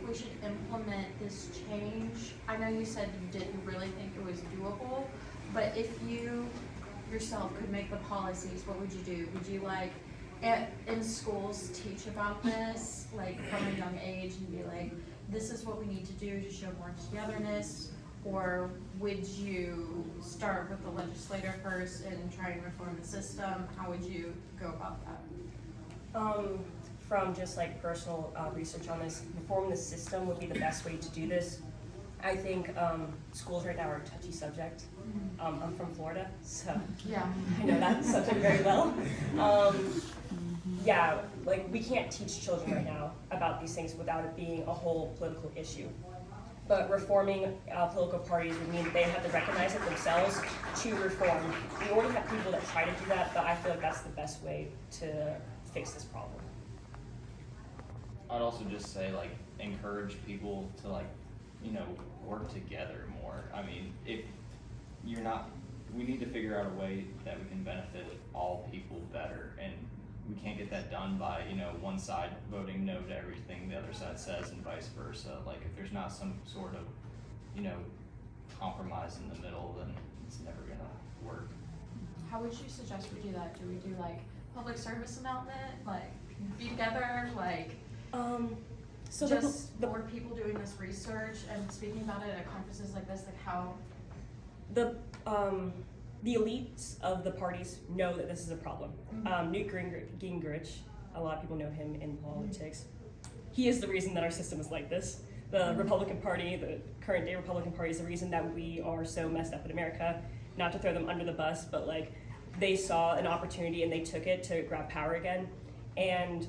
we should implement this change? I know you said you didn't really think it was doable, but if you yourself could make the policies, what would you do? Would you like, in schools, teach about this, like from a young age, and be like, this is what we need to do to show more togetherness? Or would you start with the legislator first and try and reform the system? How would you go about that? From just like personal research on this, reforming the system would be the best way to do this. I think schools right now are a touchy subject. I'm from Florida, so Yeah. I know that subject very well. Yeah, like we can't teach children right now about these things without it being a whole political issue. But reforming political parties would mean they have to recognize it themselves to reform. We already have people that try to do that, but I feel like that's the best way to fix this problem. I'd also just say, like, encourage people to, like, you know, work together more. I mean, if you're not, we need to figure out a way that we can benefit all people better, and we can't get that done by, you know, one side voting no to everything the other side says and vice versa. Like, if there's not some sort of, you know, compromise in the middle, then it's never gonna work. How would you suggest we do that? Do we do like public service announcement, like be together, like So just the more people doing this research and speaking about it at conferences like this, like how? the elites of the parties know that this is a problem. Newt Gingrich, a lot of people know him in politics. He is the reason that our system is like this. The Republican Party, the current day Republican Party, is the reason that we are so messed up in America. Not to throw them under the bus, but like they saw an opportunity and they took it to grab power again. And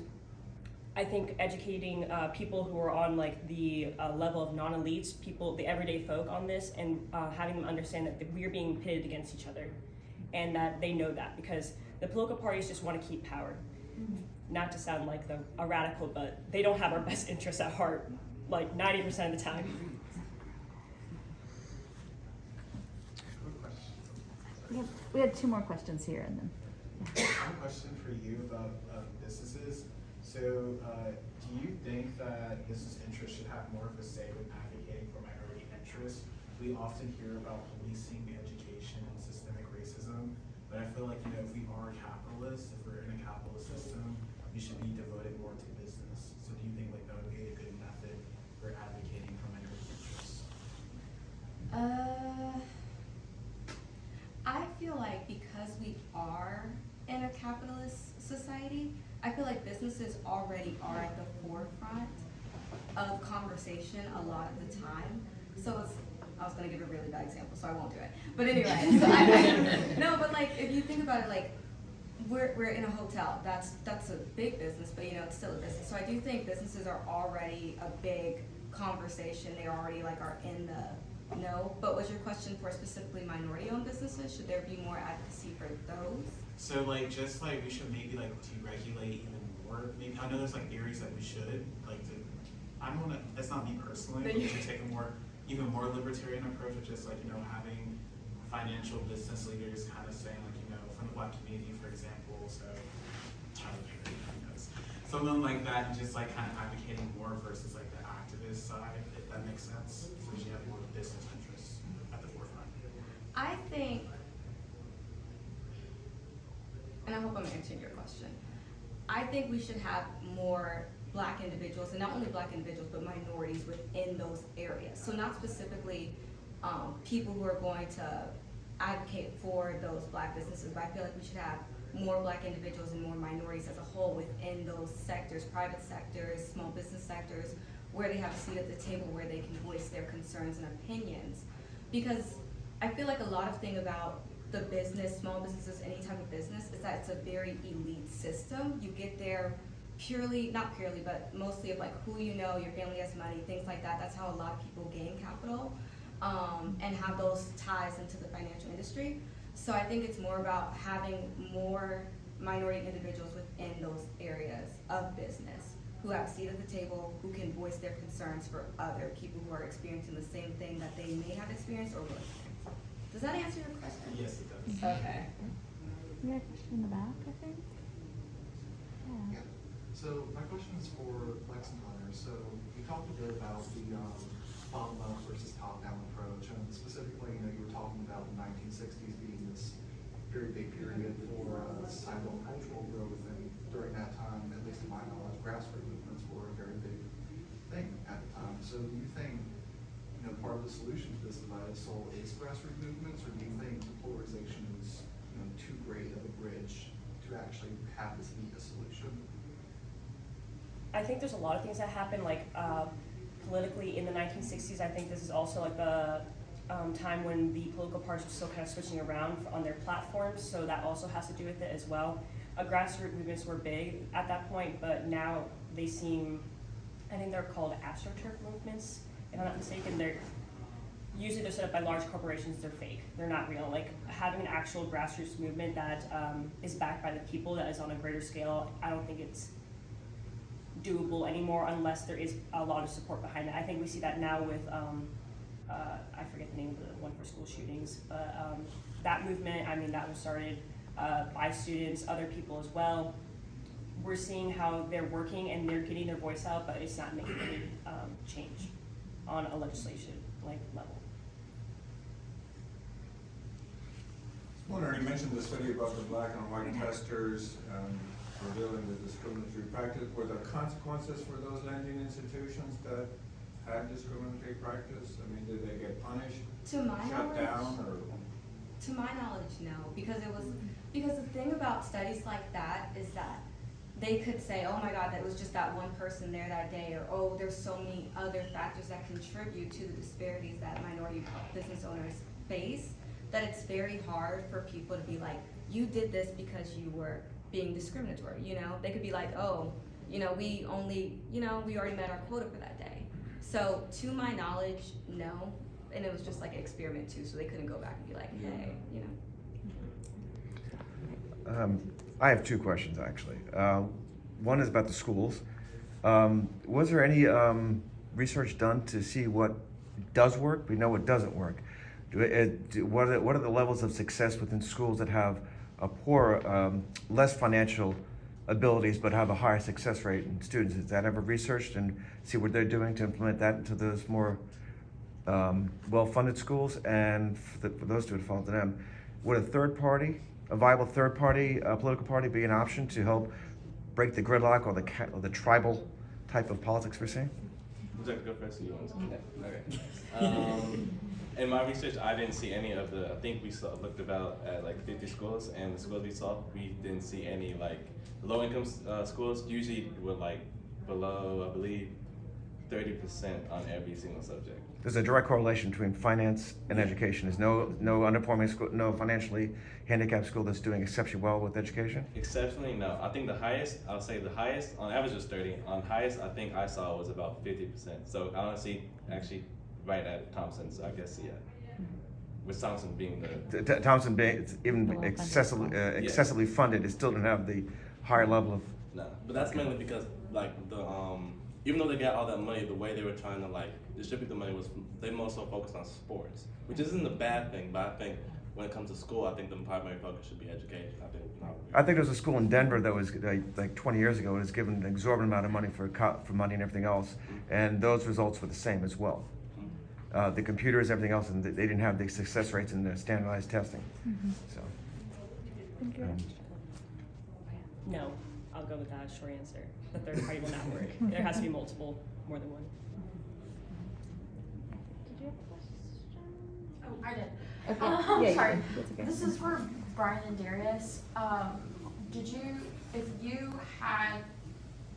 I think educating people who are on like the level of non-elites, people, the everyday folk on this, and having them understand that we are being pitted against each other, and that they know that because the political parties just want to keep power. Not to sound like a radical, but they don't have our best interests at heart, like 90% of the time. We had two more questions here, and then. One question for you about businesses. So, do you think that business interests should have more of a say when advocating for minority interests? We often hear about policing, education, and systemic racism, but I feel like, you know, if we are capitalists, if we're in a capitalist system, we should be devoted more to business. So do you think like that would be a good method for advocating for minority interests? I feel like because we are in a capitalist society, I feel like businesses already are at the forefront of conversation a lot of the time. So it's, I was gonna give a really bad example, so I won't do it. But anyway, so no, but like if you think about it, like we're in a hotel. That's a big business, but you know it's still a business. So I do think businesses are already a big conversation. They already like are in the know. But was your question for specifically minority-owned businesses? Should there be more advocacy for those? So like just like we should maybe like deregulate even more. Maybe I know there's like areas that we should like to. I don't want to. That's not me personally. But we should take a even more libertarian approach of just like having financial business leaders kind of saying like from the Black community, for example. So something like that, and just like kind of advocating more versus like the activist side, if that makes sense. So you have more business interests at the forefront. I think, and I hope I'm answering your question, I think we should have more Black individuals, and not only Black individuals, but minorities within those areas. So not specifically people who are going to advocate for those Black businesses, but I feel like we should have more Black individuals and more minorities as a whole within those sectors, private sectors, small business sectors, where they have a seat at the table, where they can voice their concerns and opinions. Because I feel like a lot of thing about the business, small businesses, any type of business, is that it's a very elite system. You get there purely, not purely, but mostly of like who you know, your family has money, things like that. That's how a lot of people gain capital and have those ties into the financial industry. So I think it's more about having more minority individuals within those areas of business who have a seat at the table, who can voice their concerns for other people who are experiencing the same thing that they may have experienced or will experience. Does that answer your question? Yes, it does. Okay. We had a question in the back, I think. Yeah. So my question is for Lex and Hunter. So we talked a bit about about the bottom-up versus top-down approach, and specifically, you were talking about the 1960s being this very big period for societal and cultural growth, and during that time, at least to my knowledge, grassroots movements were a very big thing at the time. So do you think, part of the solution to this divided soul is grassroots movements, or do you think polarization is, too great of a bridge to actually have this be a solution? I think there's a lot of things that happen, like politically in the 1960s. I think this is also like the time when the political parties were still kind of switching around on their platforms, so that also has to do with it as well. Grassroots movements were big at that point, but now they seem, I think they're called astroturf movements, if I'm not mistaken. They're set up by large corporations. They're fake. They're not real. Like having an actual grassroots movement that is backed by the people, that is on a greater scale, I don't think it's doable anymore unless there is a lot of support behind it. I think we see that now with I forget the name of the one for school shootings, but that movement, that was started by students, other people as well. We're seeing how they're working and they're getting their voice out, but it's not making any change on a legislation level. I was wondering, you mentioned the study about the black and white testers revealing the discriminatory practice. Were there consequences for those lending institutions that had discriminatory practice? Did they get punished, To my shut knowledge, down, or? To my knowledge, no, because the thing about studies like that is that they could say, oh my God, that was just that one person there that day, or oh, there's so many other factors that contribute to the disparities that minority business owners face, that it's very hard for people to be like, you did this because you were being discriminatory, They could be like, oh, we already met our quota for that day. So to my knowledge, no. And it was just like an experiment too, so they couldn't go back and be like, hey, I have two questions actually. One is about the schools. Was there any research done to see what does work? We know what doesn't work. What are the levels of success within schools that have a poor, less financial abilities but have a higher success rate in students? Is that ever researched, and see what they're doing to implement that into those more well-funded schools? And for those two, to follow to them, would a viable third party, political party, be an option to help break the gridlock or the tribal type of politics we're seeing? Would you like to go first, or you want to? Okay. In my research, I didn't see any of I think we looked about at 50 schools, and the schools we saw, we didn't see any low-income schools. Usually were below, I believe, 30% on every single subject. There's a direct correlation between finance and education. There's no underperforming school, no financially handicapped school that's doing exceptionally well with education? Exceptionally, no. I think the highest on average was 30. On highest, I think I saw was about 50%. So honestly, actually, right at Thompson. So I guess with Thompson being Thompson being even excessively funded, it still didn't have the higher level of. No, but that's mainly because even though they got all that money, the way they were trying to distribute the money was they more so focused on sports, which isn't a bad thing. But I think when it comes to school, I think the primary focus should be education. I think there was a school in Denver that was 20 years ago. It was given an exorbitant amount of money for money and everything else, and those results were the same as well. The computers, everything else, and they didn't have the success rates in the standardized testing. So. No, I'll go with that short answer. The third party will not work. There has to be multiple, more than one. Did you have a question? Oh, I did. Okay. Sorry. That's okay. This is for Brian and Darius. If you had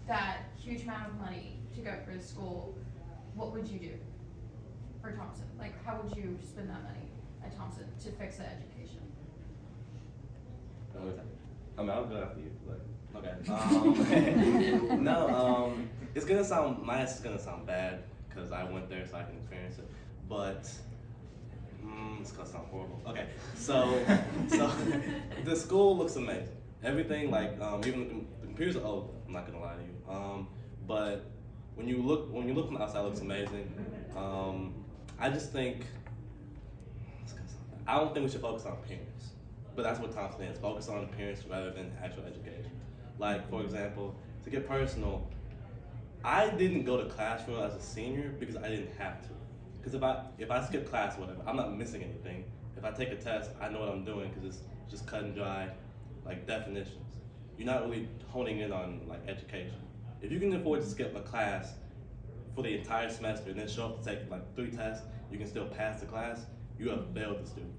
that huge amount of money to go for the school, what would you do for Thompson? How would you spend that money at Thompson to fix the education? I'll go after you. Okay. No, it's gonna sound, my answer's gonna sound bad because I went there so I can experience it, but it's gonna sound horrible. Okay, so the school looks amazing. Everything, even the computers are old. I'm not gonna lie to you. But when you look from the outside, it looks amazing. I just think I don't think we should focus on appearance, but that's what Thompson is. Focus on appearance rather than actual education. For example, to get personal, I didn't go to class for it as a senior because I didn't have to. Because if I skip class, whatever, I'm not missing anything. If I take a test, I know what I'm doing because it's just cut and dry, like definitions. You're not really honing in on like education. If you can afford to skip a class for the entire semester and then show up to take like 3 tests, you can still pass the class, you have failed the students.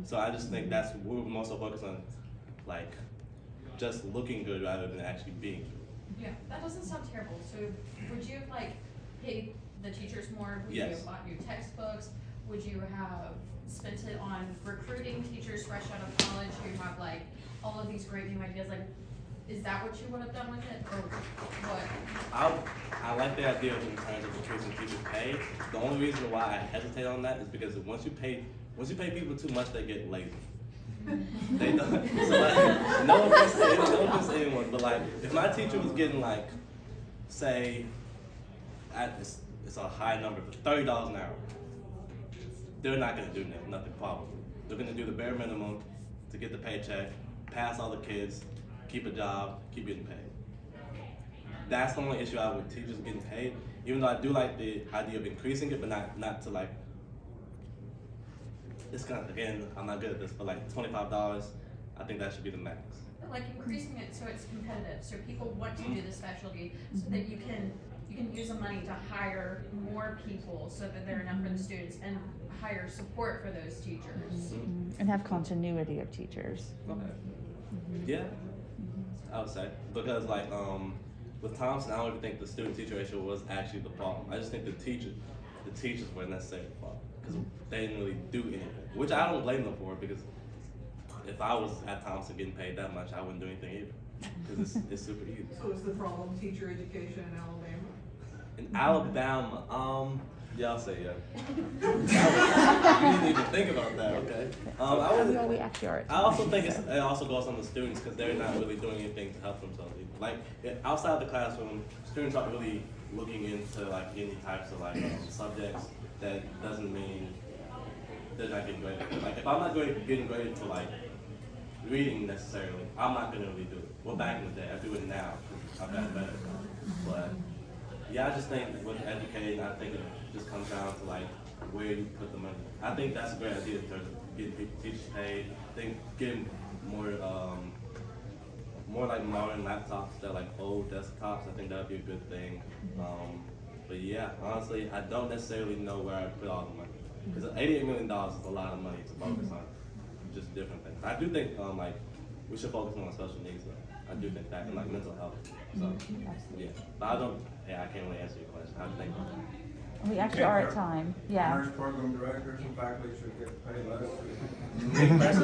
So I just think that's we're more so focused on, like, just looking good rather than actually being good. Yeah, that doesn't sound terrible. So would you have like paid the teachers more? Would you Yes. have bought new textbooks? Would you have spent it on recruiting teachers fresh out of college who have like all of these great new ideas? Like, is that what you would have done with it, or what? I like the idea of in terms of increasing teachers' pay. The only reason why I hesitate on that is because once you pay people too much, they get lazy. They don't. So like, no offense to anyone, but like, if my teacher was getting like, say, it's a high number, but $30 an hour, they're not gonna do nothing probably. They're gonna do the bare minimum to get the paycheck, pass all the kids, keep a job, keep getting paid. That's the only issue I have with teachers getting paid. Even though I do like the idea of increasing it, but not to like. It's kind of, again, I'm not good at this, but like $25, I think that should be the max. Like increasing it so it's competitive, so people want to do the specialty, so that you can use the money to hire more people, so that they're enough for the students, and hire support for those teachers. And have continuity of teachers. Okay. Yeah, I would say because like with Thompson, I don't even think the student-teacher ratio was actually the problem. I just think the teachers were necessarily the problem because they didn't really do anything, which I don't blame them for because if I was at Thompson getting paid that much, I wouldn't do anything either because it's super easy. So is the problem teacher education in Alabama? In Alabama, yeah, I'll say yeah. You didn't even think about that, okay. Well, we actually are. I also think it also goes on the students because they're not really doing anything to help themselves either. Like outside the classroom, students aren't really looking into like any types of like subjects. That doesn't mean they're not getting graded. Like if I'm not getting graded for like reading necessarily, I'm not gonna really do it. Well, back in the day, I do it now because I've gotten better. But yeah, I just think with educating, I think it just comes down to like where you put the money. I think that's a great idea in terms of getting teachers paid. I think getting more like modern laptops instead of like old desktops. I think that would be a good thing. But yeah, honestly, I don't necessarily know where I put all the money because $88 million is a lot of money to focus on just different things. I do think like we should focus more on special needs though. I do think that and like mental health. So yeah, but I can't really answer your question. How do you think about that? We actually are at time. Yeah. Honors program directors and faculty should get paid less.